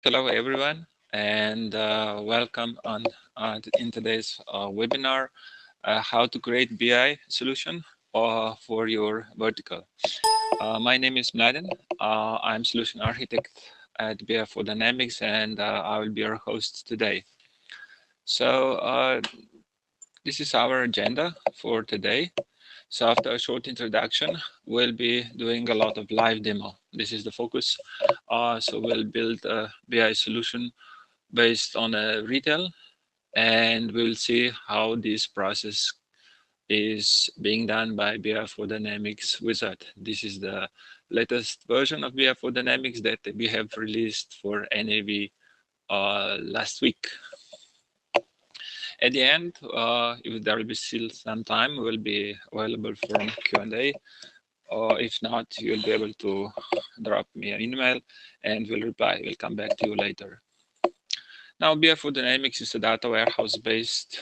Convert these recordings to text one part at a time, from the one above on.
Hello, everyone, and welcome in today's webinar, how to create BI solution for your vertical. My name is Mladen. I'm solution architect at BW4 Dynamics, and I will be your host today. So this is our agenda for today. So after a short introduction, we'll be doing a lot of live demo. This is the focus. So we'll build a BI solution based on a retail, and we'll see how this process is being done by BW4 Dynamics Wizard. This is the latest version of BW4 Dynamics that we have released for NAV last week. At the end, if there will be still some time, we'll be available for Q&A. Or if not, you'll be able to drop me an email and we'll reply. We'll come back to you later. Now, BW4 Dynamics is a data warehouse-based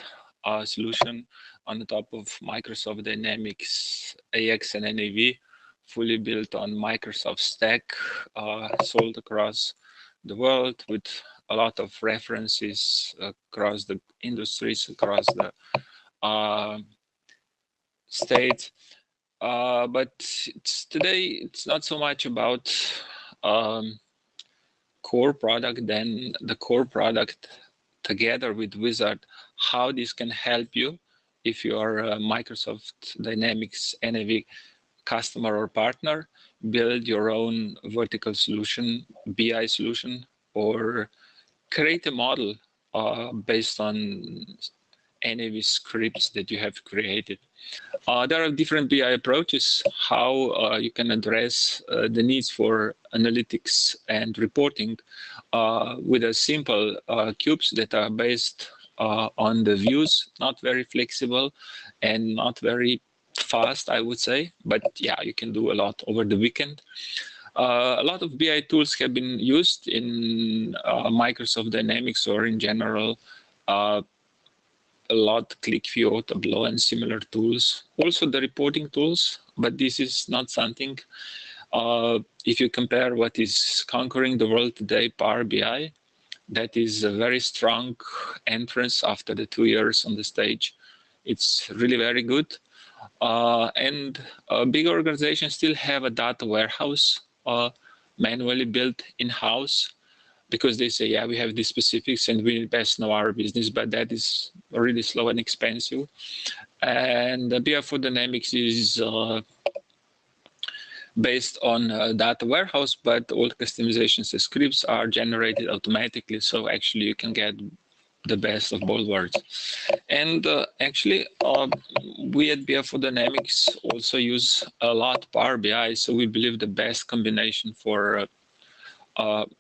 solution on the top of Microsoft Dynamics AX and NAV, fully built on Microsoft stack, sold across the world with a lot of references across the industries, across the states. But today, it's not so much about core product, then the core product together with Wizard, how this can help you if you are a Microsoft Dynamics NAV customer or partner, build your own vertical solution, BI solution, or create a model based on NAV scripts that you have created. There are different BI approaches, how you can address the needs for analytics and reporting with a simple cubes that are based on the views, not very flexible and not very fast, I would say. But yeah, you can do a lot over the weekend. A lot of BI tools have been used in Microsoft Dynamics or in general. A lot, ClickView, Tableau, and similar tools. Also the reporting tools, but this is not something, if you compare what is conquering the world today, Power BI, that is a very strong entrance after the 2 years on the stage. It's really very good. And big organizations still have a data warehouse manually built in-house, because they say, yeah, we have these specifics and we best know our business, but that is really slow and expensive. And the BW4 Dynamics is based on data warehouse, but all customizations and scripts are generated automatically. So actually you can get the best of both worlds. And actually, we at BW4 Dynamics also use a lot Power BI. So we believe the best combination for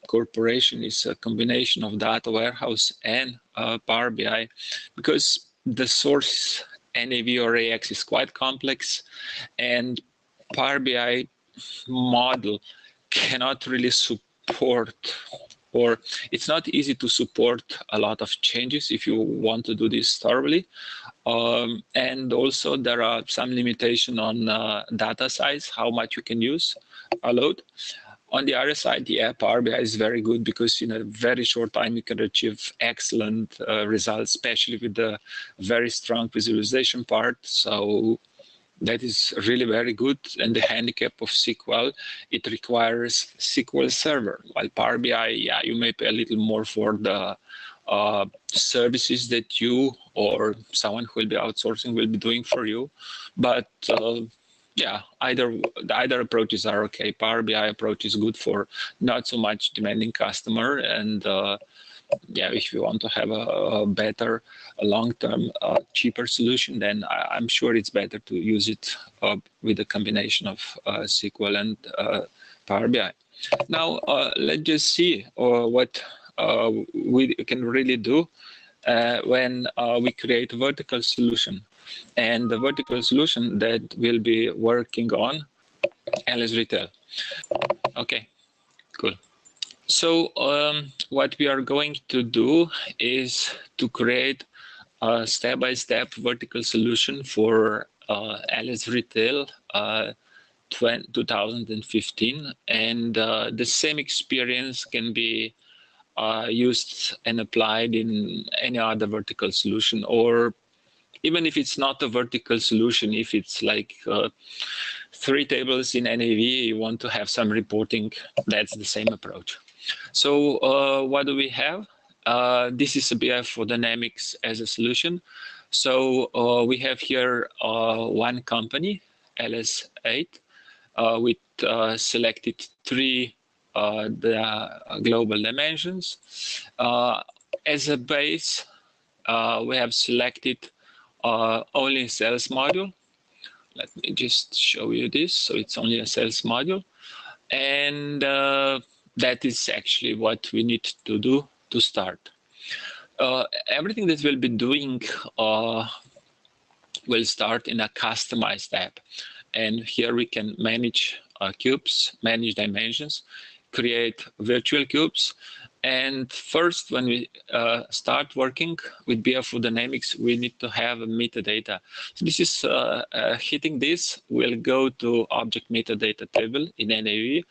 corporation is a combination of data warehouse and Power BI, because the source NAV or AX is quite complex, and Power BI model cannot really support, or it's not easy to support a lot of changes if you want to do this thoroughly. And also there are some limitation on data size, how much you can use a load. On the other side, yeah, Power BI is very good because in a very short time you can achieve excellent results, especially with the very strong visualization part. So that is really very good. And the handicap of SQL, it requires SQL Server. While Power BI, yeah, you may pay a little more for the services that you or someone who will be outsourcing will be doing for you. But yeah, either approaches are okay. Power BI approach is good for not so much demanding customer, and yeah, if you want to have a better, a long-term, cheaper solution, then I'm sure it's better to use it with a combination of SQL and Power BI. Now, let's just see what we can really do when we create a vertical solution. And the vertical solution that we'll be working on, LS Retail. Okay, cool. So what we are going to do is to create a step-by-step vertical solution for LS Retail 2015. And the same experience can be used and applied in any other vertical solution, or even if it's not a vertical solution, if it's like 3 tables in NAV, you want to have some reporting, that's the same approach. So what do we have? This is a BW4 Dynamics as a solution. So we have here one company, LS8, with selected 3 the global dimensions. As a base, we have selected only sales module. Let me just show you this. So it's only a sales module. And that is actually what we need to do to start. Everything that we'll be doing will start in a customized app. And here we can manage cubes, manage dimensions, create virtual cubes. And first, when we start working with BW4 Dynamics, we need to have a metadata. So this is hitting this, we'll go to object metadata table in NAV,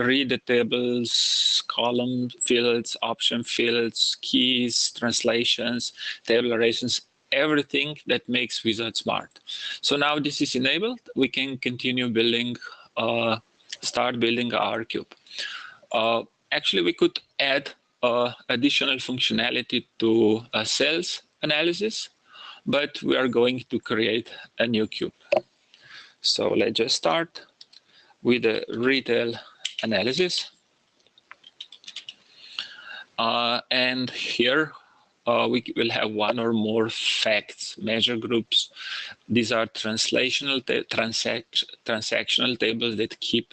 read the tables, column fields, option fields, keys, translations, table relations, everything that makes Wizard smart. So now this is enabled, we can continue building, start building our cube. Actually, we could add additional functionality to sales analysis, but we are going to create a new cube. So let's just start with the retail analysis. And here we will have one or more facts, measure groups. These are transactional tables that keep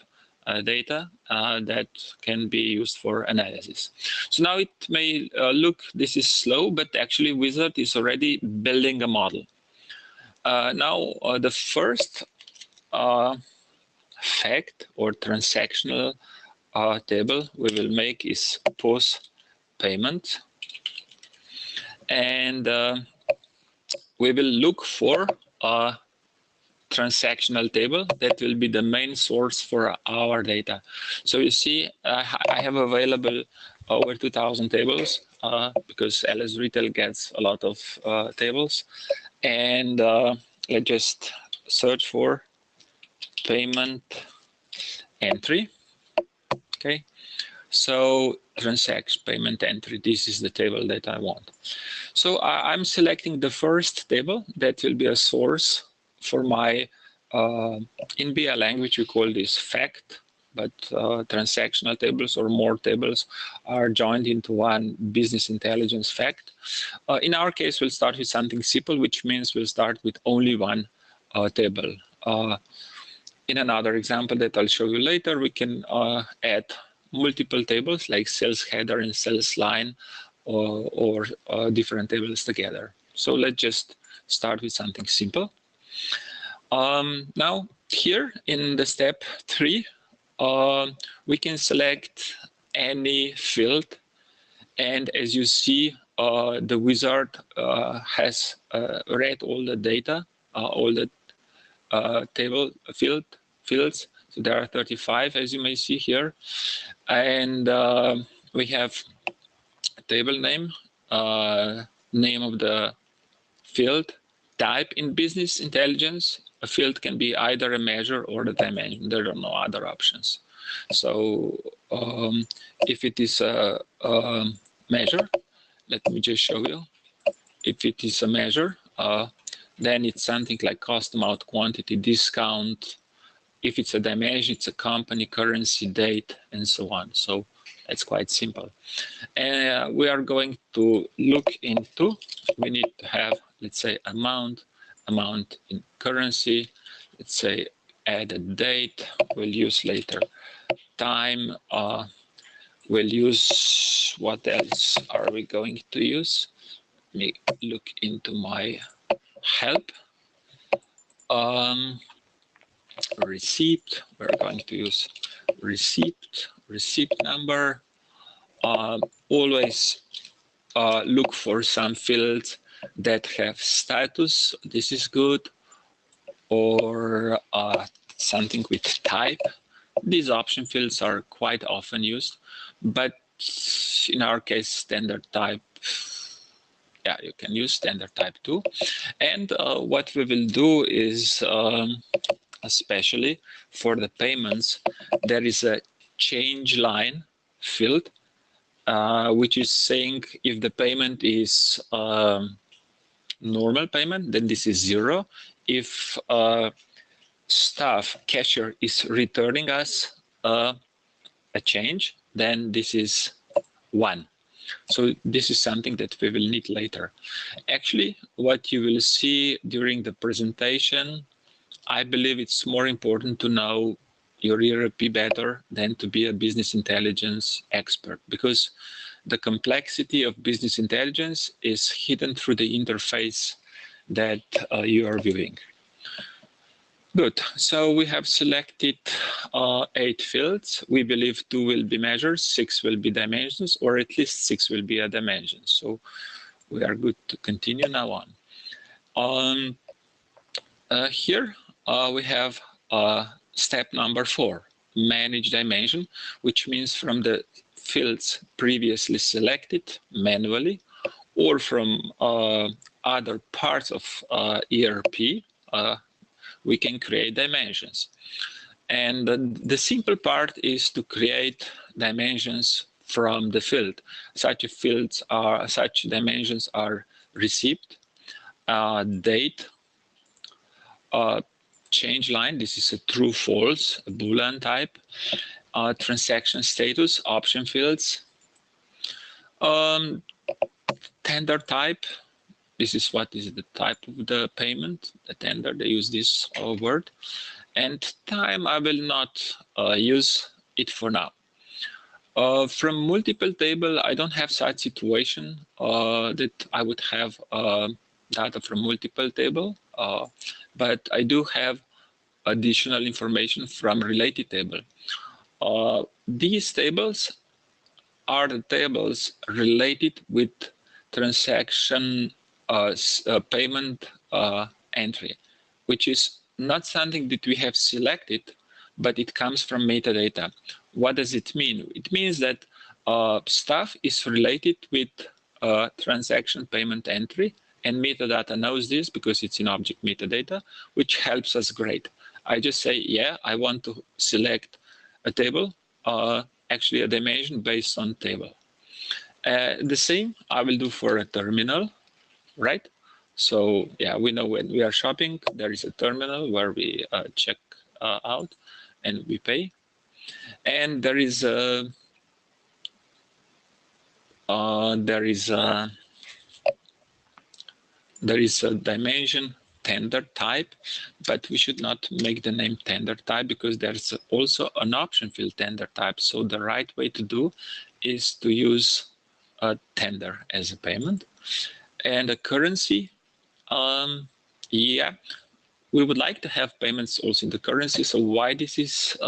data that can be used for analysis. So now it may look, this is slow, but actually Wizard is already building a model. Now the first fact or transactional table we will make is post payment. And we will look for a transactional table that will be the main source for our data. So you see, I have available over 2,000 tables because LS Retail gets a lot of tables. And let's just search for payment entry. Okay, so transaction payment entry, this is the table that I want. So I'm selecting the first table that will be a source for my, in BI language, we call this fact, but transactional tables or more tables are joined into one business intelligence fact. In our case, we'll start with something simple, which means we'll start with only one table. In another example that I'll show you later, we can add multiple tables like sales header and sales line or different tables together. So let's just start with something simple. Now here in the step 3, we can select any field, and as you see, the wizard has read all the data, all the table fields. So there are 35, as you may see here, and we have table name, name of the field, type in business intelligence. A field can be either a measure or the dimension. There are no other options. So if it is a measure, let me just show you. If it is a measure, then it's something like cost, amount, quantity, discount. If it's a dimension, it's a company, currency, date, and so on. So it's quite simple. And we are going to look into, we need to have, let's say, amount in currency, let's say add a date, we'll use later time, we'll use, what else are we going to use? Let me look into my help. Receipt, we're going to use receipt number. Always look for some fields that have status, this is good, or something with type. These option fields are quite often used, but in our case, standard type. Yeah, you can use standard type too. And what we will do is, especially for the payments, there is a change line field, which is saying if the payment is normal payment, then this is 0. If staff cashier is returning us a change, then this is 1. So this is something that we will need later. Actually, what you will see during the presentation, I believe it's more important to know your ERP better than to be a business intelligence expert, because the complexity of business intelligence is hidden through the interface that you are viewing. Good. So we have selected 8 fields. We believe 2 will be measures, 6 will be dimensions, or at least 6 will be a dimension. So we are good to continue now on. Here we have step number 4, manage dimension, which means from the fields previously selected manually or from other parts of ERP, we can create dimensions. And the simple part is to create dimensions from the field. Such dimensions are receipt, date, change line, this is a true false, a Boolean type, transaction status, option fields, tender type, this is what is the type of the payment, the tender, they use this word, and time, I will not use it for now. From multiple table, I don't have such situation that I would have data from multiple table, but I do have additional information from related table. These tables are the tables related with transaction payment entry, which is not something that we have selected, but it comes from metadata. What does it mean? It means that stuff is related with transaction payment entry, and metadata knows this because it's in object metadata, which helps us great. I just say, yeah, I want to select a table, actually a dimension based on table. The same I will do for a terminal, right? So yeah, we know when we are shopping, there is a terminal where we check out and we pay. And there is a dimension tender type, but we should not make the name tender type because there's also an option field tender type. So the right way to do is to use a tender as a payment. And a currency, yeah, we would like to have payments also in the currency. So why this is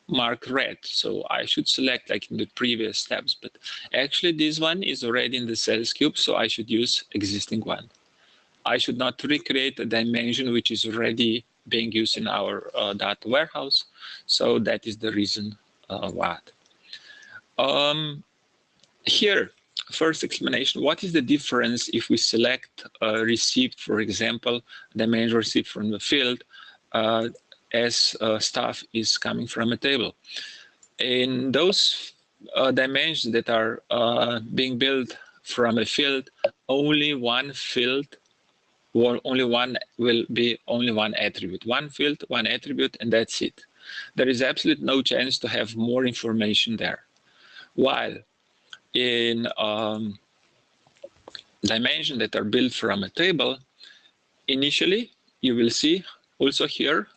marked red? So I should select like in the previous steps, but actually this one is already in the sales cube, so I should use existing one. I should not recreate a dimension which is already being used in our data warehouse. So that is the reason why. Here, first explanation, what is the difference if we select a receipt, for example, dimension receipt from the field as stuff is coming from a table? In those dimensions that are being built from a field, only one field, or only one will be only one attribute. One field, one attribute, and that's it. There is absolutely no chance to have more information there. While in dimensions that are built from a table, initially you will see also here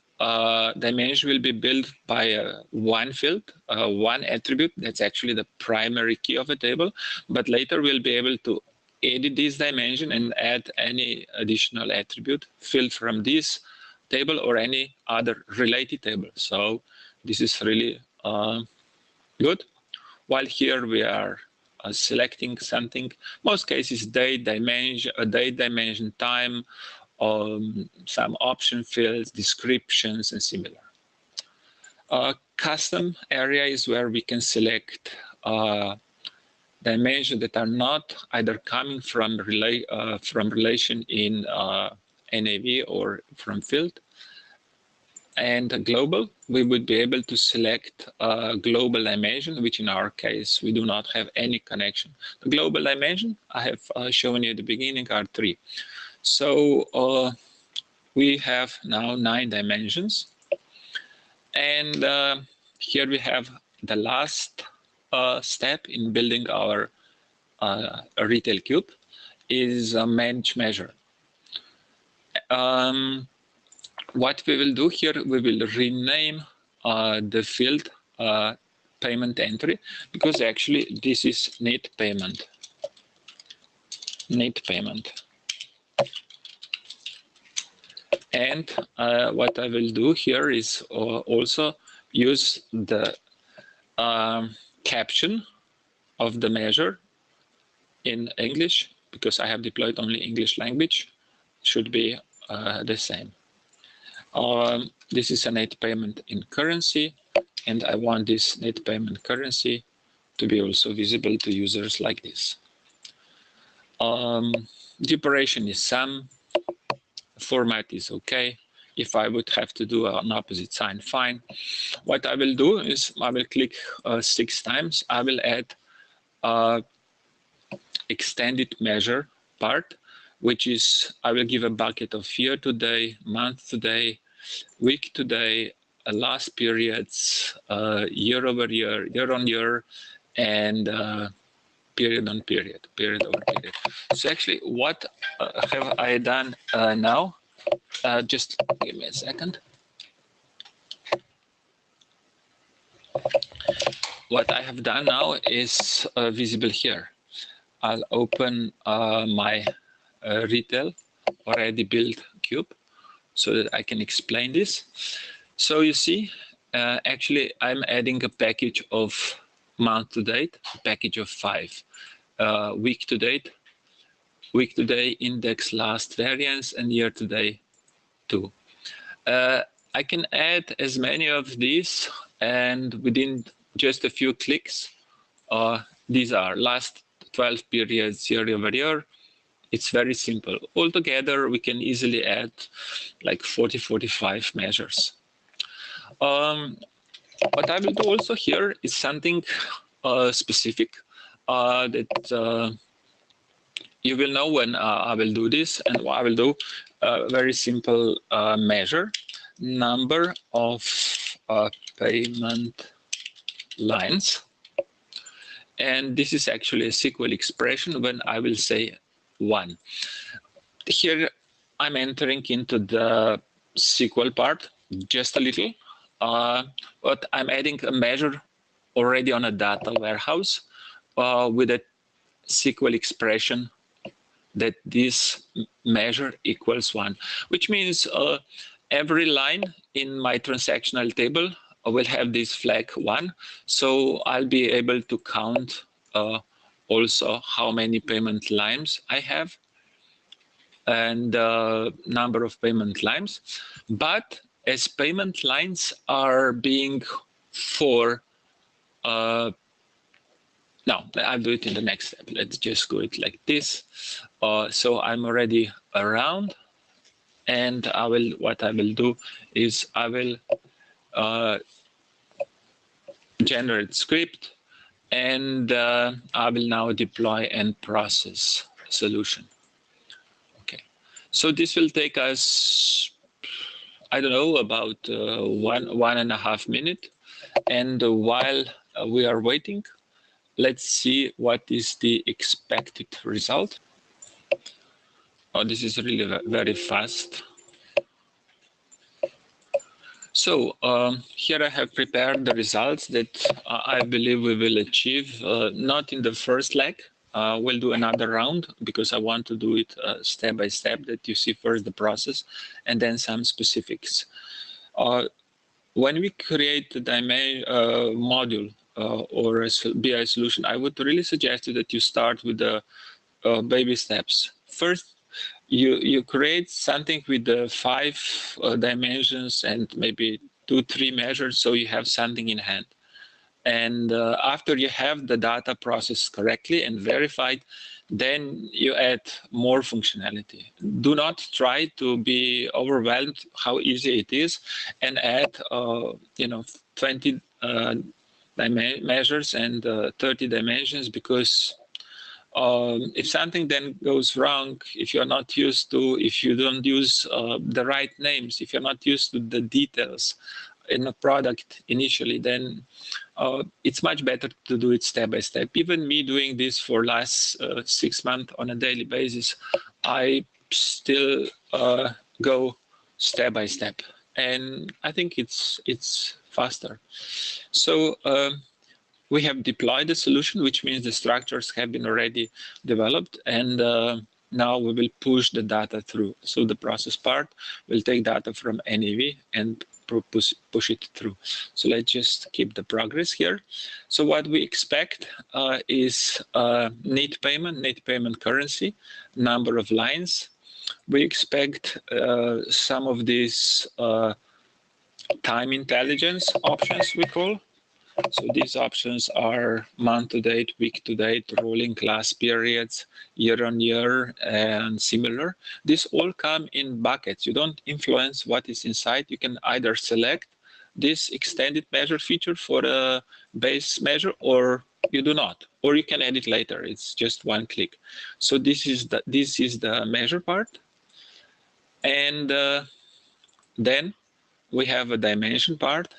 dimension will be built by one field, one attribute. That's actually the primary key of a table. But later we'll be able to edit this dimension and add any additional attribute field from this table or any other related table. So this is really good. While here we are selecting something, most cases date, dimension, time, some option fields, descriptions, and similar. Custom area is where we can select dimensions that are not either coming from relation in NAV or from field, and global, we would be able to select a global dimension, which in our case, we do not have any connection. The global dimension I have shown you at the beginning are 3. So we have now 9 dimensions. And here we have the last step in building our retail cube is a manage measure. What we will do here, we will rename the field payment entry, because actually this is net payment. Net payment. And what I will do here is also use the caption of the measure in English, because I have deployed only English language, should be the same. This is a net payment in currency, and I want this net payment currency to be also visible to users like this. The operation is sum. Format is okay. If I would have to do an opposite sign, fine. What I will do is I will click 6 times. I will add extended measure part, which is I will give a bucket of year to day, month to day, week to day, last periods, year over year, year on year, and period on period, period over period. So actually, what have I done now? Just give me a second. What I have done now is visible here. I'll open my retail already built cube so that I can explain this. So you see, actually, I'm adding a package of month to date, a package of 5, week to date, week to day, index, last variance, and year to day 2. I can add as many of these, and within just a few clicks, these are last 12 periods year over year. It's very simple. Altogether, we can easily add like 40, 45 measures. What I will do also here is something specific that you will know when I will do this, and what I will do a very simple measure, number of payment lines. And this is actually a SQL expression when I will say 1. Here I'm entering into the SQL part just a little, but I'm adding a measure already on a data warehouse with a SQL expression that this measure equals 1, which means every line in my transactional table will have this flag 1. So I'll be able to count also how many payment lines I have and number of payment lines. But as payment lines are being 4, no, I'll do it in the next step. Let's just go it like this. So I'm already around, and what I will do is I will generate script, and I will now deploy and process solution. Okay, so this will take us, I don't know, about 1.5 minutes. And while we are waiting, let's see what is the expected result. Oh, this is really very fast. So here I have prepared the results that I believe we will achieve, not in the first leg. We'll do another round because I want to do it step by step, that you see first the process and then some specifics. When we create the module or a BI solution, I would really suggest you that you start with the baby steps. First, you create something with the 5 dimensions and maybe 2-3 measures, so you have something in hand. And after you have the data processed correctly and verified, then you add more functionality. Do not try to be overwhelmed how easy it is and add 20 measures and 30 dimensions, because if something then goes wrong, if you're not used to, if you don't use the right names, if you're not used to the details in a product initially, then it's much better to do it step by step. Even me doing this for last 6 months on a daily basis, I still go step by step, and I think it's faster. So we have deployed the solution, which means the structures have been already developed, and now we will push the data through. So the process part will take data from NAV and push it through. So let's just keep the progress here. So what we expect is net payment currency, number of lines. We expect some of these time intelligence options, we call. So these options are month to date, week to date, rolling class periods, year on year, and similar. These all come in buckets. You don't influence what is inside. You can either select this extended measure feature for a base measure, or you do not, or you can edit later. It's just one click. So this is the measure part, and then we have a dimension part.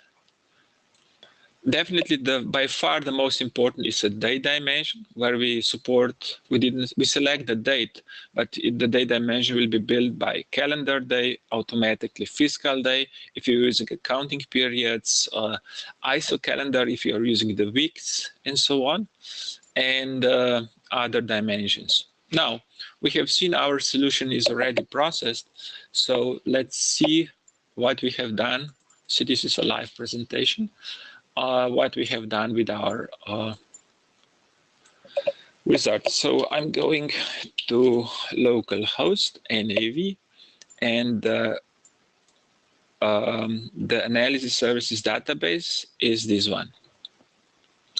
Definitely, by far the most important is a date dimension, where we select the date, but the date dimension will be built by calendar day, automatically fiscal day, if you're using accounting periods, ISO calendar if you're using the weeks, and so on, and other dimensions. Now, we have seen our solution is already processed, so let's see what we have done. So this is a live presentation. What we have done with our wizard. So I'm going to localhost NAV, and the analysis services database is this one.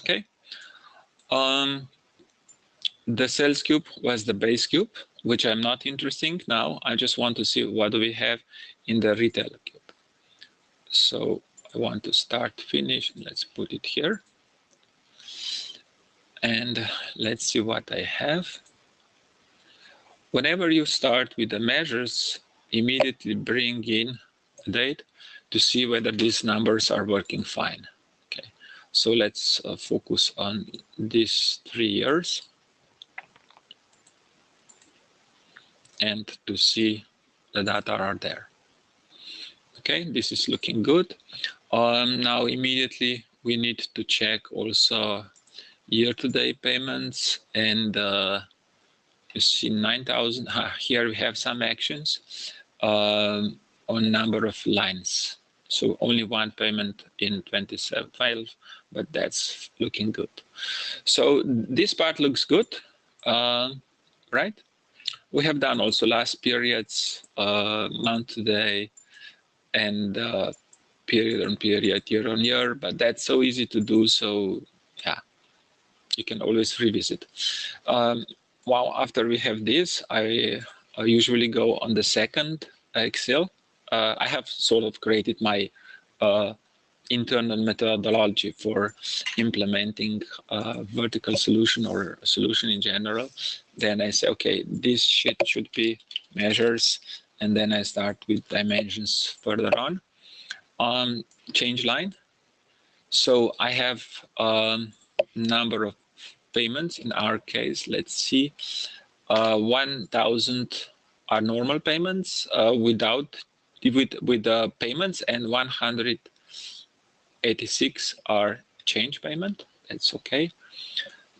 Okay. The sales cube was the base cube, which I'm not interested in now. I just want to see what do we have in the retail cube. So I want to start, finish, let's put it here. And let's see what I have. Whenever you start with the measures, immediately bring in a date to see whether these numbers are working fine. Okay, so let's focus on these 3 years and to see the data are there. Okay, this is looking good. Now immediately we need to check also year-to-date payments, and you see 9,000. Here we have some actions on number of lines. So only one payment in 2712, but that's looking good. So this part looks good, right? We have done also last periods, month to day, and period on period, year on year, but that's so easy to do. So yeah, you can always revisit. Well, after we have this, I usually go on the second Excel. I have sort of created my internal methodology for implementing a vertical solution or a solution in general. Then I say, okay, this should be measures, and then I start with dimensions further on. Change line. So I have number of payments. In our case, let's see, 1,000 are normal payments with the payments, and 186 are change payment. That's okay.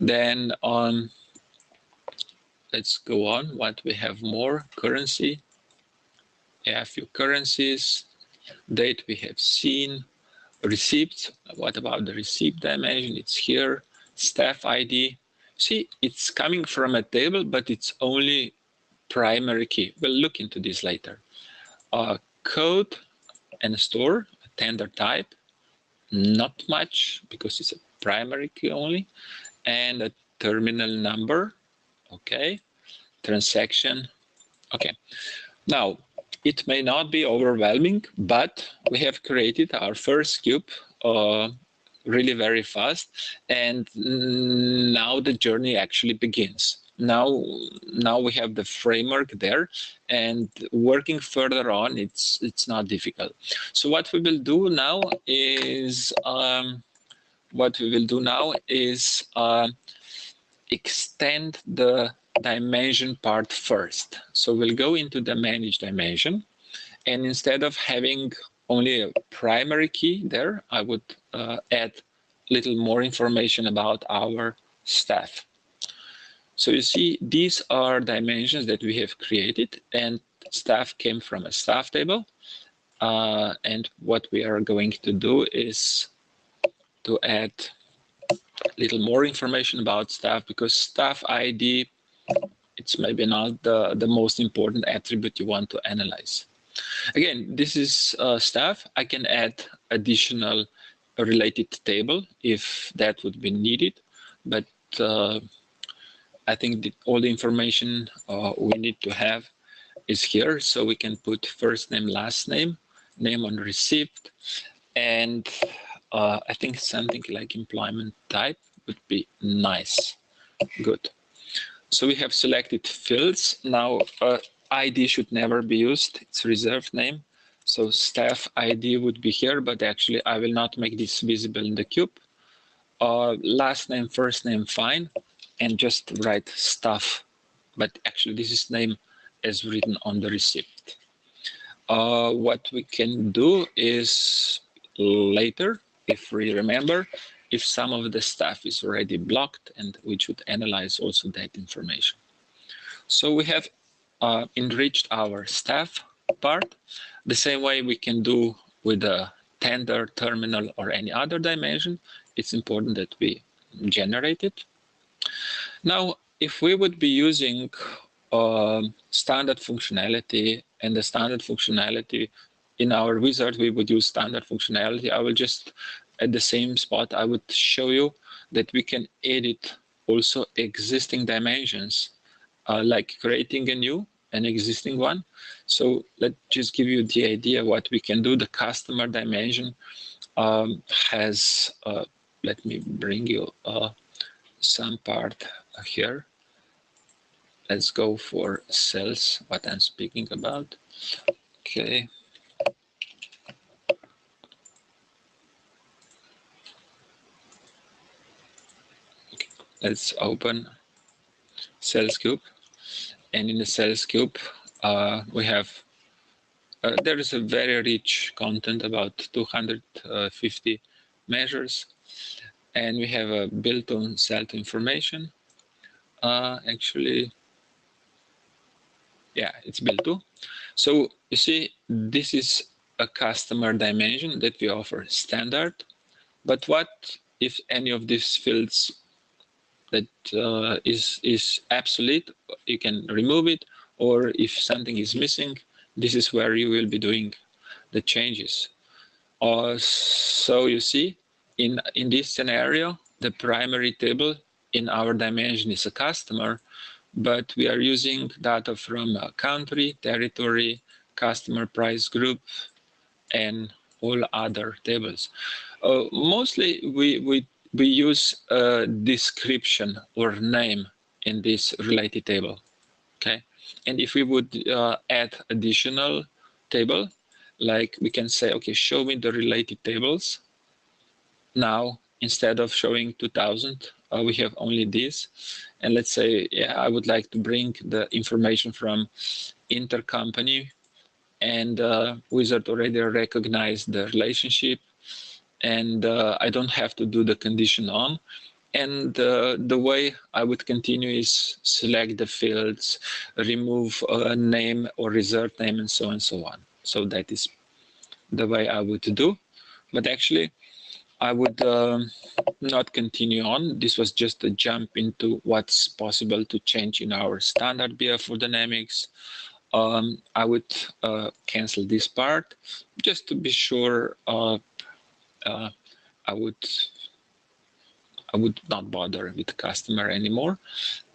Then let's go on. What we have more? Currency. Yeah, a few currencies. Date we have seen. Receipts. What about the receipt dimension? It's here. Staff ID. See, it's coming from a table, but it's only primary key. We'll look into this later. Code and store, tender type. Not much, because it's a primary key only, and a terminal number. Okay, transaction. Okay, now it may not be overwhelming, but we have created our first cube really very fast, and now the journey actually begins. Now we have the framework there, and working further on, it's not difficult. So what we will do now is extend the dimension part first. So we'll go into the manage dimension, and instead of having only a primary key there, I would add a little more information about our staff. So you see, these are dimensions that we have created, and staff came from a staff table. And what we are going to do is to add a little more information about staff, because staff ID, it's maybe not the most important attribute you want to analyze. Again, this is staff. I can add additional related table if that would be needed, but I think all the information we need to have is here. So we can put first name, last name, name on receipt, and I think something like employment type would be nice. Good. So we have selected fields. Now ID should never be used. It's reserved name. So staff ID would be here, but actually I will not make this visible in the cube. Last name, first name, fine. And just write staff. But actually this is name as written on the receipt. What we can do is later, if we remember, if some of the stuff is already blocked, and we should analyze also that information. So we have enriched our staff part the same way we can do with a tender, terminal, or any other dimension. It's important that we generate it. Now, if we would be using standard functionality, and the standard functionality in our wizard, we would use standard functionality. I will just, at the same spot, I would show you that we can edit also existing dimensions, like creating an existing one. So let's just give you the idea what we can do. The customer dimension has, let me bring you some part here. Let's go for sales, what I'm speaking about. Okay. Let's open sales cube. And in the sales cube, we have, there is a very rich content, about 250 measures. And we have a built-in sales information. Actually, yeah, it's built to. So you see, this is a customer dimension that we offer standard. But what if any of these fields that is obsolete, you can remove it, or if something is missing, this is where you will be doing the changes. So you see, in this scenario, the primary table in our dimension is a customer, but we are using data from a country, territory, customer price group, and all other tables. Mostly we use a description or name in this related table, okay? And if we would add additional table, like we can say, okay, show me the related tables. Now, instead of showing 2000, we have only this. And let's say, yeah, I would like to bring the information from intercompany, and Wizard already recognized the relationship, and I don't have to do the condition on. And the way I would continue is select the fields, remove a name or reserved name, and so on. So that is the way I would do. But actually, I would not continue on. This was just a jump into what's possible to change in our standard BW4 Dynamics. I would cancel this part just to be sure. I would I would not bother with customer anymore,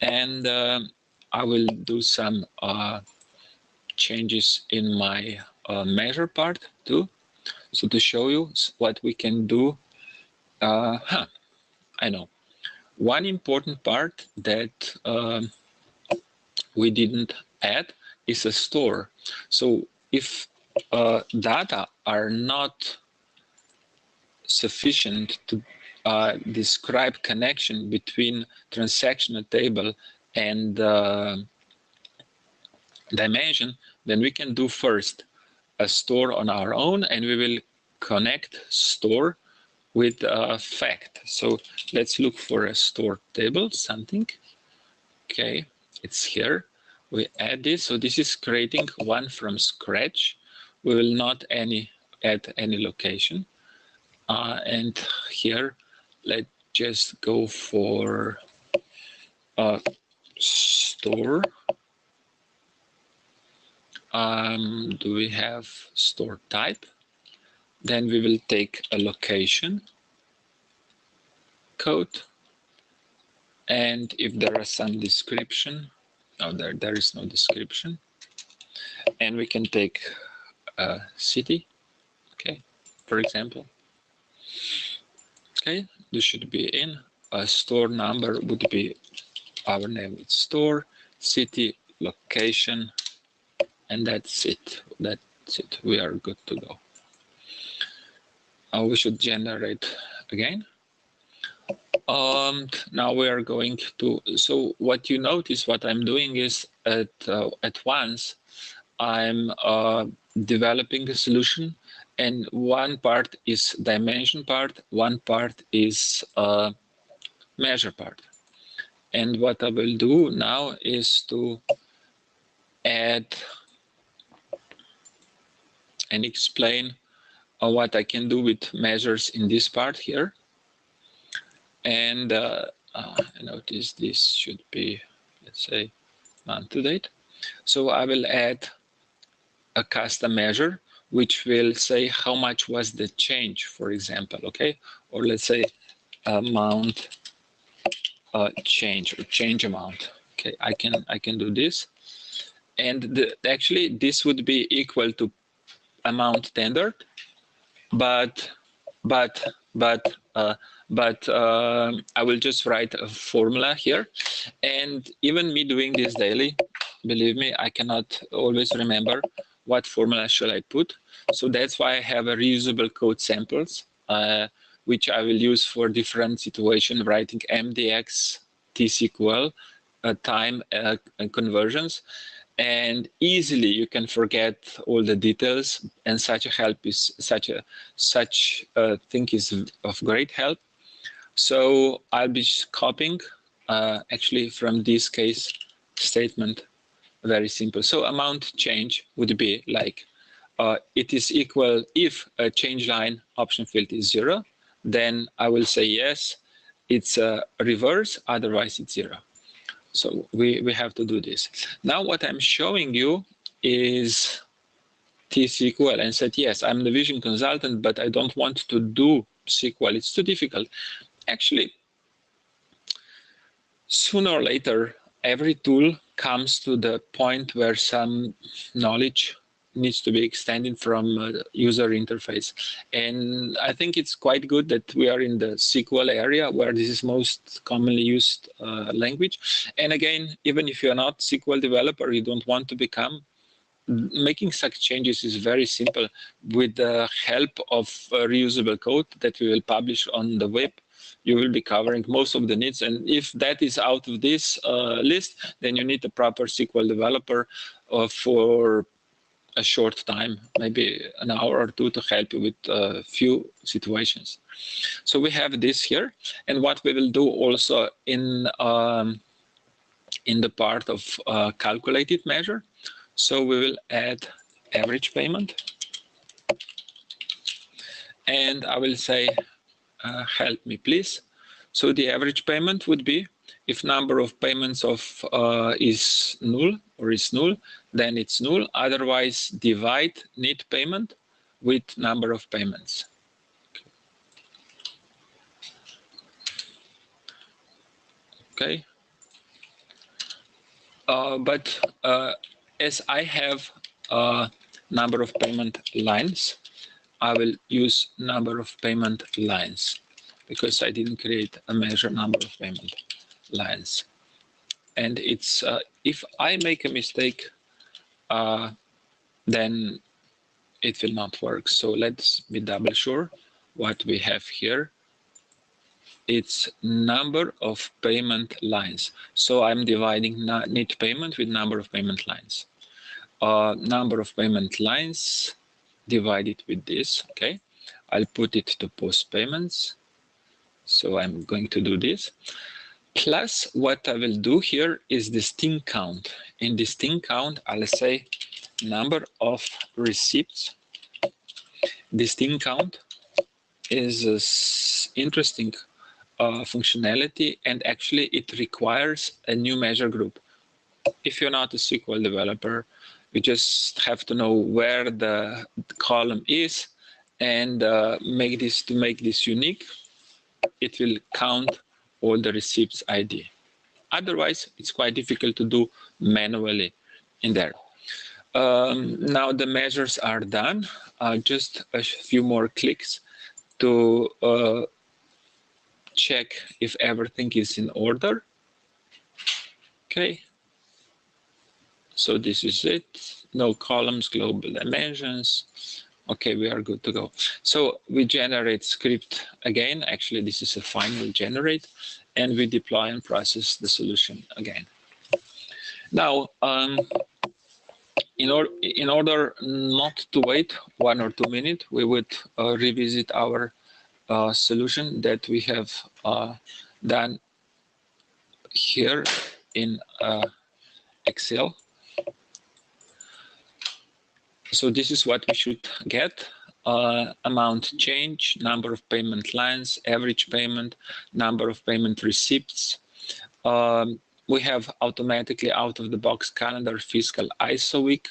and I will do some changes in my measure part too. So to show you what we can do, I know one important part that we didn't add is a store. So if data are not sufficient to describe connection between transactional table and dimension, then we can do first a store on our own, and we will connect store with fact. So let's look for a store table, something. Okay, it's here. We add this. So this is creating one from scratch. We will not add any location. And here, let's just go for store. Do we have store type? Then we will take a location code. And if there are some description, there is no description. And we can take a city, okay, for example. Okay, this should be in. A store number would be our name, it's store, city, location, and that's it. That's it. We are good to go. We should generate again. Now we are going to, so what you notice, what I'm doing is at once I'm developing a solution, and one part is dimension part, one part is measure part. And what I will do now is to add and explain what I can do with measures in this part here. And I notice this should be, let's say, month to date. So I will add a custom measure, which will say how much was the change, for example, okay? Or let's say amount change, or change amount. Okay, I can do this. And actually this would be equal to amount tendered, but I will just write a formula here. And even me doing this daily, believe me, I cannot always remember what formula shall I put. So that's why I have a reusable code samples, which I will use for different situations, writing MDX, TSQL, time and conversions. And easily you can forget all the details, and such a help is such a thing is of great help. So I'll be copying actually from this case statement, very simple. So amount change would be like it is equal if a change line option field is 0, then I will say yes, it's a reverse, otherwise it's 0. So we have to do this. Now what I'm showing you is T-SQL, and said, yes, I'm the vision consultant, but I don't want to do SQL. It's too difficult. Actually, sooner or later, every tool comes to the point where some knowledge needs to be extended from user interface. And I think it's quite good that we are in the SQL area where this is most commonly used language. And again, even if you're not SQL developer, you don't want to become, making such changes is very simple with the help of reusable code that we will publish on the web. You will be covering most of the needs. And if that is out of this list, then you need a proper SQL developer for a short time, maybe an hour or two, to help you with a few situations. So we have this here. And what we will do also in the part of calculated measure. So we will add average payment. And I will say, help me please. So the average payment would be, if number of payments is null, then it's null. Otherwise, divide net payment with number of payments. Okay. But as I have a number of payment lines, I will use number of payment lines because I didn't create a measure number of payment lines. And it's if I make a mistake, then it will not work. So let's be double sure what we have here. It's number of payment lines. So I'm dividing net payment with number of payment lines. Number of payment lines divided with this, okay? I'll put it to post payments. So I'm going to do this. Plus what I will do here is this thing count. In this thing count, I'll say number of receipts. This thing count is an interesting functionality, and actually it requires a new measure group. If you're not a SQL developer, you just have to know where the column is and make this unique. It will count all the receipts ID. Otherwise, it's quite difficult to do manually in there. Now the measures are done. Just a few more clicks to check if everything is in order. Okay. So this is it. No columns, global dimensions. Okay, we are good to go. So we generate script again. Actually, this is a final generate, and we deploy and process the solution again. Now, in order not to wait 1 or 2 minutes, we would revisit our solution that we have done here in Excel. So this is what we should get. Amount change, number of payment lines, average payment, number of payment receipts. We have automatically out of the box calendar, fiscal, ISO week.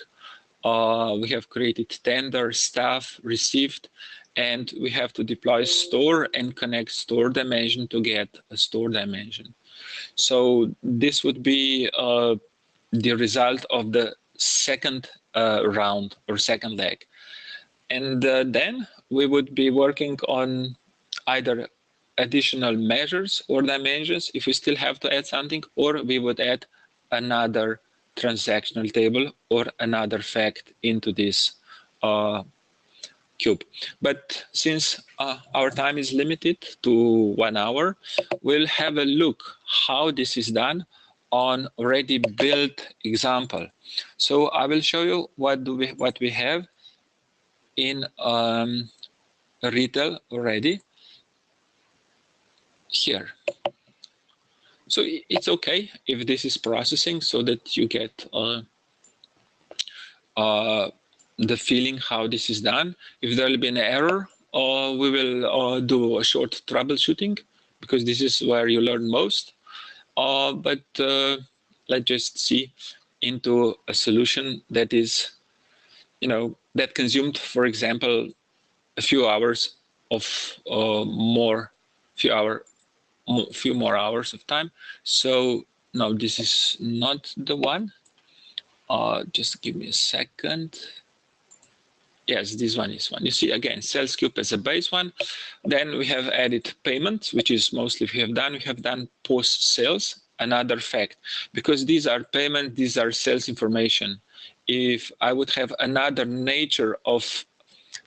We have created tender, staff, received, and we have to deploy store and connect store dimension to get a store dimension. So this would be the result of the second round or second leg. And then we would be working on either additional measures or dimensions if we still have to add something, or we would add another transactional table or another fact into this cube. But since our time is limited to 1 hour, we'll have a look how this is done on already built example. So I will show you what we have in retail already here. So it's okay if this is processing so that you get the feeling how this is done. If there will be an error, we will do a short troubleshooting, because this is where you learn most. But let's just see into a solution that is, that consumed, for example, a few hours of few more hours of time. So no, this is not the one. Just give me a second. Yes, this one is one. You see again, sales cube as a base one. Then we have added payments, which is mostly we have done post sales, another fact, because these are payment, these are sales information. If I would have another nature of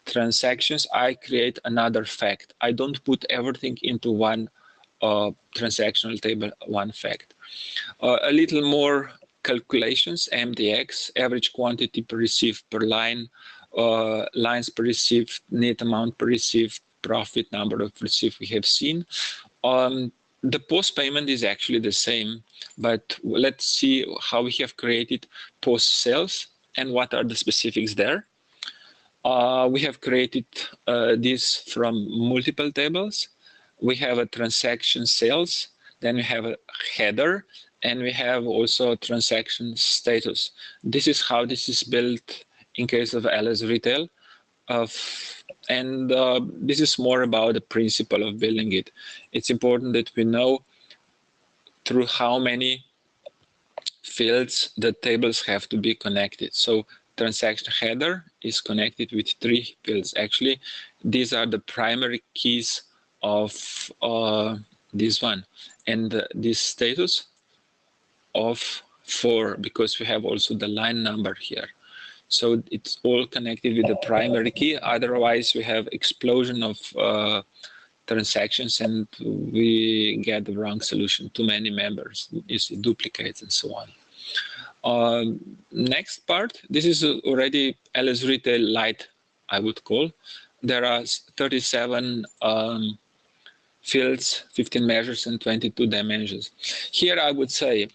transactions, I create another fact. I don't put everything into one transactional table, one fact. A little more calculations, MDX, average quantity per received per line, lines per received, net amount per received, profit, number of received we have seen. The post payment is actually the same, but let's see how we have created post sales and what are the specifics there. We have created this from multiple tables. We have a transaction sales, then we have a header, and we have also transaction status. This is how this is built in case of LS Retail. And this is more about the principle of building it. It's important that we know through how many fields the tables have to be connected. So transaction header is connected with 3 fields. Actually, these are the primary keys of this one, and this status of 4, because we have also the line number here. So it's all connected with the primary key. Otherwise, we have explosion of transactions and we get the wrong solution. Too many members, you see duplicates and so on. Next part, this is already LS Retail Lite, I would call. There are 37 fields, 15 measures, and 22 dimensions. Here I would say,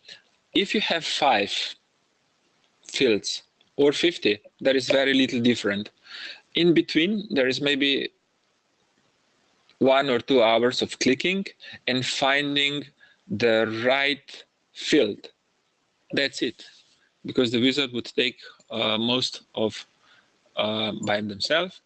if you have 5 fields or 50, there is very little different. In between, there is maybe 1 or 2 hours of clicking and finding the right field. That's it, because the wizard would take most of by themselves.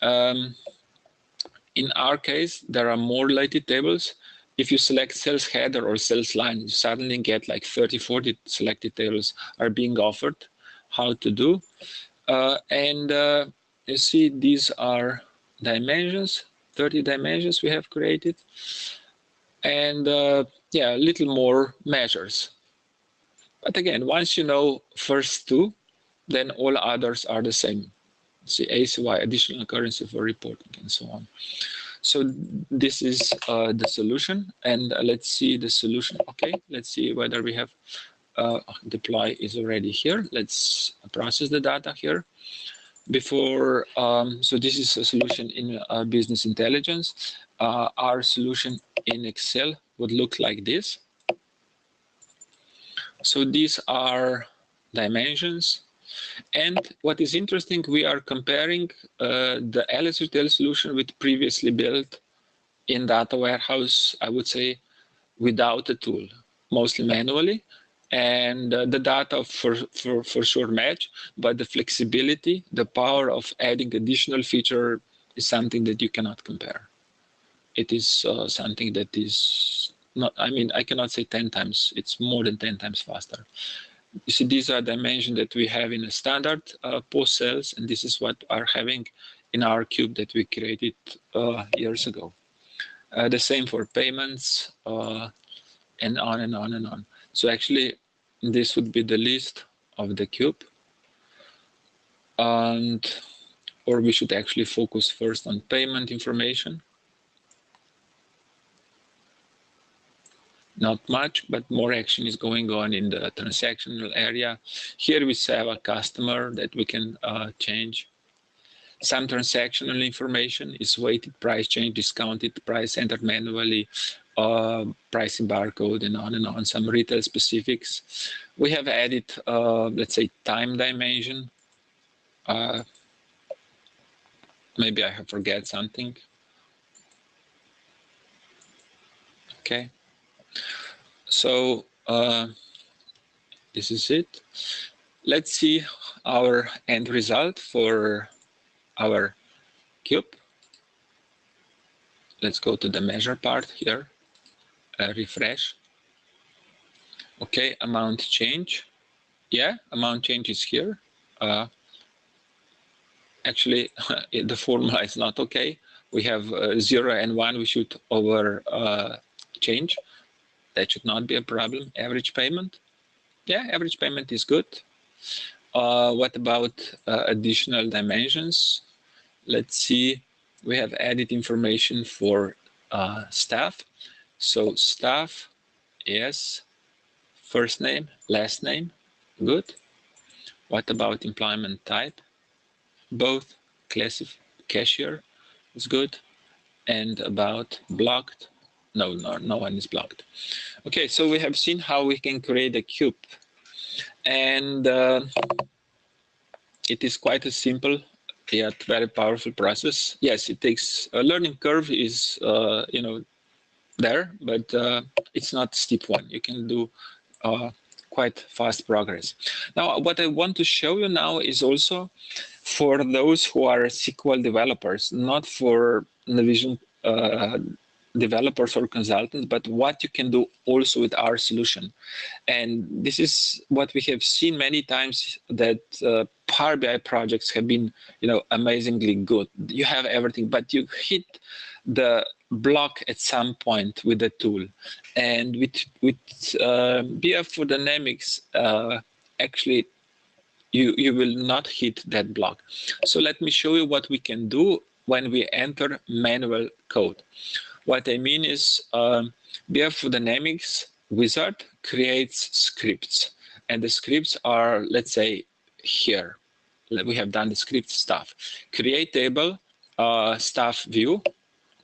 In our case, there are more related tables. If you select sales header or sales line, you suddenly get like 30, 40 selected tables are being offered. How to do. You see, these are dimensions, 30 dimensions we have created. And yeah, a little more measures. But again, once you know first 2, then all others are the same. See, ACY, additional currency for reporting, and so on. So this is the solution, and let's see the solution. Okay, let's see whether we have deploy is already here. Let's process the data here. Before, so this is a solution in business intelligence. Our solution in Excel would look like this. So these are dimensions. And what is interesting, we are comparing the LS Retail solution with previously built in data warehouse, I would say, without a tool, mostly manually. And the data for sure match, but the flexibility, the power of adding additional feature is something that you cannot compare. It is something that is not, I mean, I cannot say 10 times, it's more than 10 times faster. You see, these are dimensions that we have in a standard post sales, and this is what are having in our cube that we created years ago. The same for payments, and on and on and on. So actually, this would be the list of the cube. And, or we should actually focus first on payment information. Not much, but more action is going on in the transactional area. Here we have a customer that we can change. Some transactional information is weighted price change, discounted price entered manually, pricing barcode, and on, some retail specifics. We have added, let's say, time dimension. Maybe I have forget something. Okay. So this is it. Let's see our end result for our cube. Let's go to the measure part here, refresh. Okay, amount change. Yeah, amount change is here. Actually, the formula is not okay. We have 0 and 1, we should over change. That should not be a problem. Average payment. Yeah, average payment is good. What about additional dimensions? Let's see, we have added information for staff. So staff, yes, first name, last name, good. What about employment type? Both, cashier is good. And about blocked, no one is blocked. Okay, so we have seen how we can create a cube. And it is quite a simple yet very powerful process. Yes, it takes a learning curve is there, but it's not steep one. You can do quite fast progress. Now, what I want to show you now is also for those who are SQL developers, not for Navision developers or consultants, but what you can do also with our solution. And this is what we have seen many times, that Power BI projects have been, amazingly good. You have everything, but you hit the block at some point with the tool. And with BW4 Dynamics, actually, you will not hit that block. So let me show you what we can do when we enter manual code. What I mean is BW4 Dynamics wizard creates scripts, and the scripts are, let's say, here. We have done the script stuff. Create table, staff view.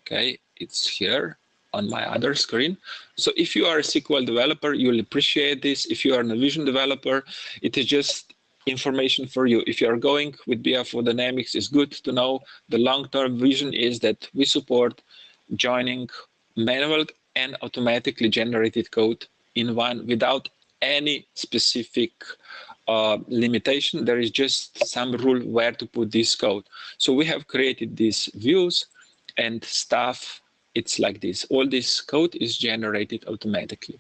Okay, it's here on my other screen. So if you are a SQL developer, you'll appreciate this. If you are a Navision developer, it is just information for you. If you are going with BW4 Dynamics, it's good to know. The long-term vision is that we support joining manual and automatically generated code in one without any specific limitation. There is just some rule where to put this code. So we have created these views and stuff. It's like this. All this code is generated automatically.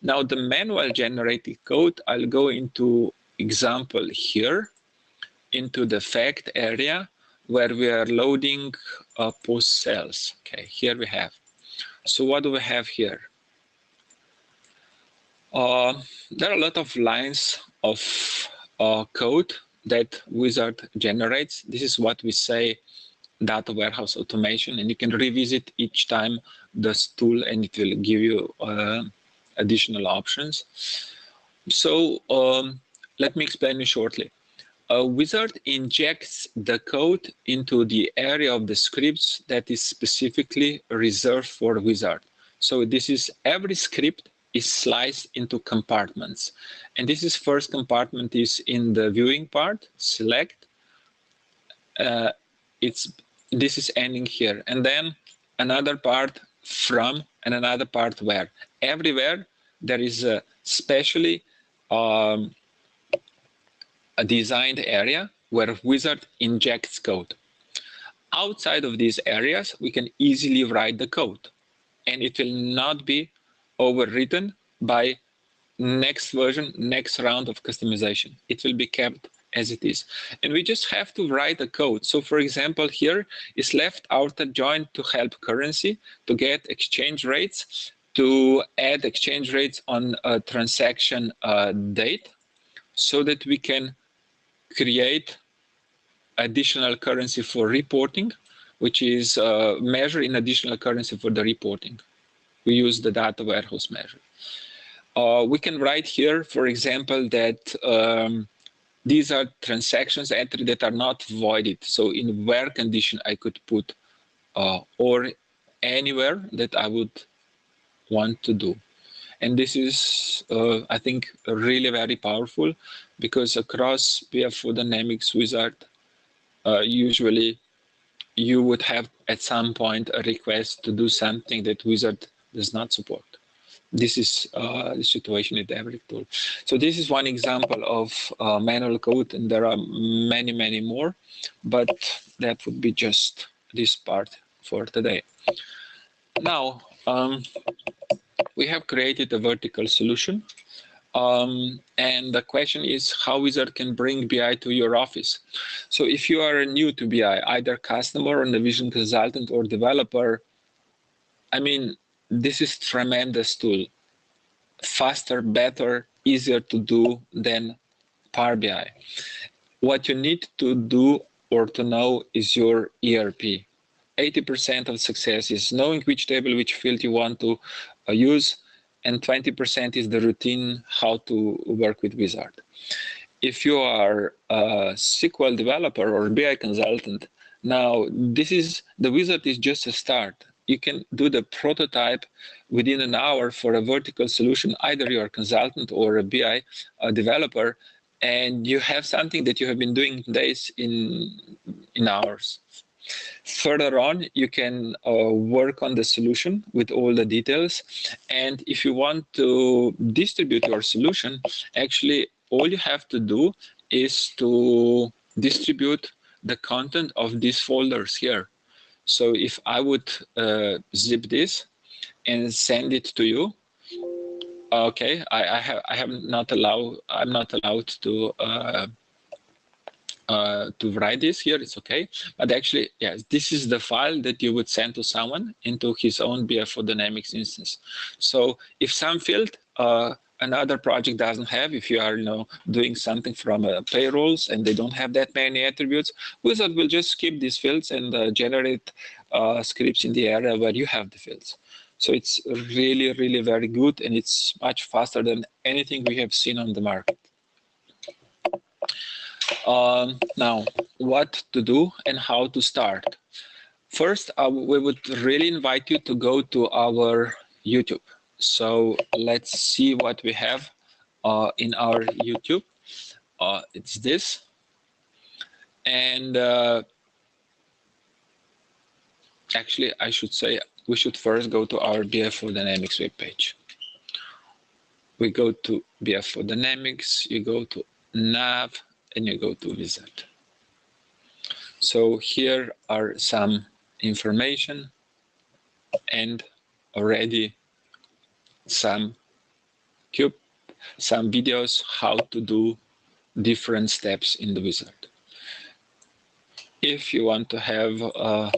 Now the manual generated code, I'll go into example here, into the fact area where we are loading post sales. Okay, here we have. So what do we have here? There are a lot of lines of code that Wizard generates. This is what we say data warehouse automation, and you can revisit each time this tool and it will give you additional options. So let me explain you shortly. Wizard injects the code into the area of the scripts that is specifically reserved for Wizard. So this is every script is sliced into compartments. And this is first compartment is in the viewing part, select. This is ending here. And then another part from and another part where. Everywhere there is a specially a designed area where Wizard injects code. Outside of these areas, we can easily write the code, and it will not be overwritten by next version, next round of customization. It will be kept as it is. And we just have to write the code. So for example, here is left outer join to help currency, to get exchange rates, to add exchange rates on a transaction date, so that we can create additional currency for reporting, which is measure in additional currency for the reporting. We use the data warehouse measure. We can write here, for example, that these are transactions entry that are not voided. So in where condition I could put or anywhere that I would want to do. And this is, I think, really very powerful, because across BW4 Dynamics Wizard, usually you would have at some point a request to do something that Wizard does not support. This is the situation with every tool. So this is one example of manual code, and there are many, many more, but that would be just this part for today. Now, we have created a vertical solution, and the question is how Wizard can bring BI to your office. So if you are new to BI, either customer or Navision consultant or developer, I mean, this is tremendous tool. Faster, better, easier to do than Power BI. What you need to do or to know is your ERP. 80% of success is knowing which table, which field you want to use, and 20% is the routine, how to work with Wizard. If you are a SQL developer or BI consultant, now the Wizard is just a start. You can do the prototype within an hour for a vertical solution. Either you're a consultant or a BI developer, and you have something that you have been doing days in hours. Further on, you can work on the solution with all the details. And if you want to distribute your solution, actually, all you have to do is to distribute the content of these folders here. So if I would zip this and send it to you, okay, I'm not allowed to write this here, it's okay. But actually, yes, this is the file that you would send to someone into his own BW4 Dynamics instance. So if some field another project doesn't have, if you are doing something from payrolls and they don't have that many attributes, Wizard will just skip these fields and generate scripts in the area where you have the fields. So it's really, really very good, and it's much faster than anything we have seen on the market. Now, what to do and how to start. First, we would really invite you to go to our YouTube. So let's see what we have in our YouTube. It's this. And actually, I should say we should first go to our BW4 Dynamics webpage. We go to BW4 Dynamics, you go to NAV, and you go to Wizard. So here are some information and already some videos how to do different steps in the Wizard. If you want to have an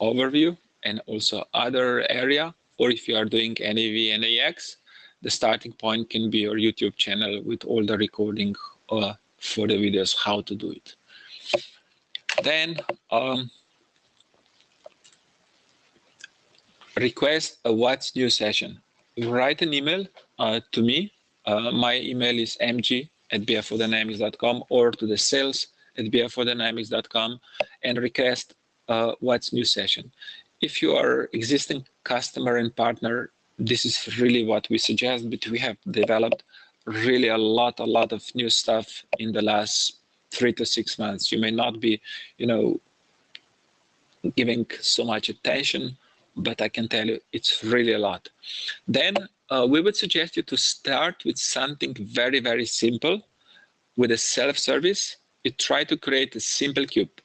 overview and also other area, or if you are doing NAV and AX, the starting point can be your YouTube channel with all the recording for the videos how to do it. Then request a what's new session. Write an email to me. My email is mg@bw4dynamics.com or to the sales@bw4dynamics.com and request what's new session. If you are existing customer and partner, this is really what we suggest, but we have developed really a lot of new stuff in the last 3 to 6 months. You may not be, giving so much attention, but I can tell you it's really a lot. Then we would suggest you to start with something very, very simple with a self-service. You try to create a simple cube.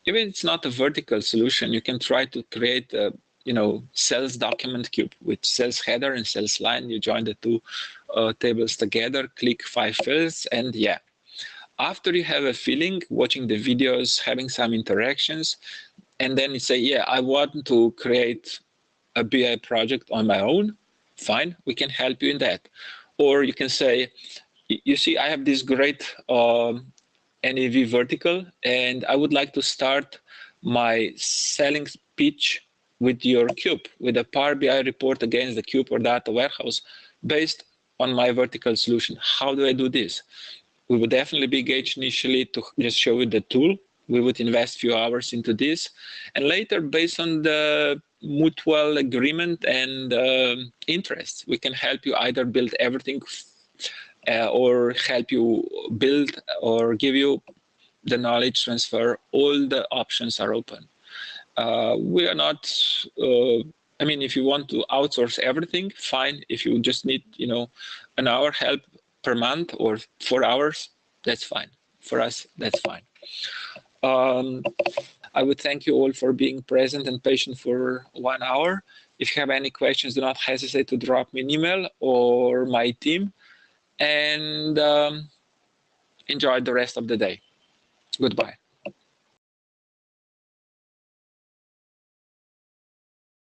Even if it's not a vertical solution, you can try to create a sales document cube with sales header and sales line. You join the two tables together, click 5 fields, and yeah. After you have a feeling, watching the videos, having some interactions, and then you say, yeah, I want to create a BI project on my own, fine, we can help you in that. Or you can say, you see, I have this great NAV vertical, and I would like to start my selling pitch with your cube, with a Power BI report against the cube or data warehouse based on my vertical solution. How do I do this? We would definitely be engaged initially to just show you the tool. We would invest a few hours into this. And later, based on the mutual agreement and interest, we can help you either build everything or help you build or give you the knowledge transfer. All the options are open. We are not, if you want to outsource everything, fine. If you just need, an hour help per month or 4 hours, that's fine. For us, that's fine. I would thank you all for being present and patient for 1 hour. If you have any questions, do not hesitate to drop me an email or my team, and enjoy the rest of the day. Goodbye.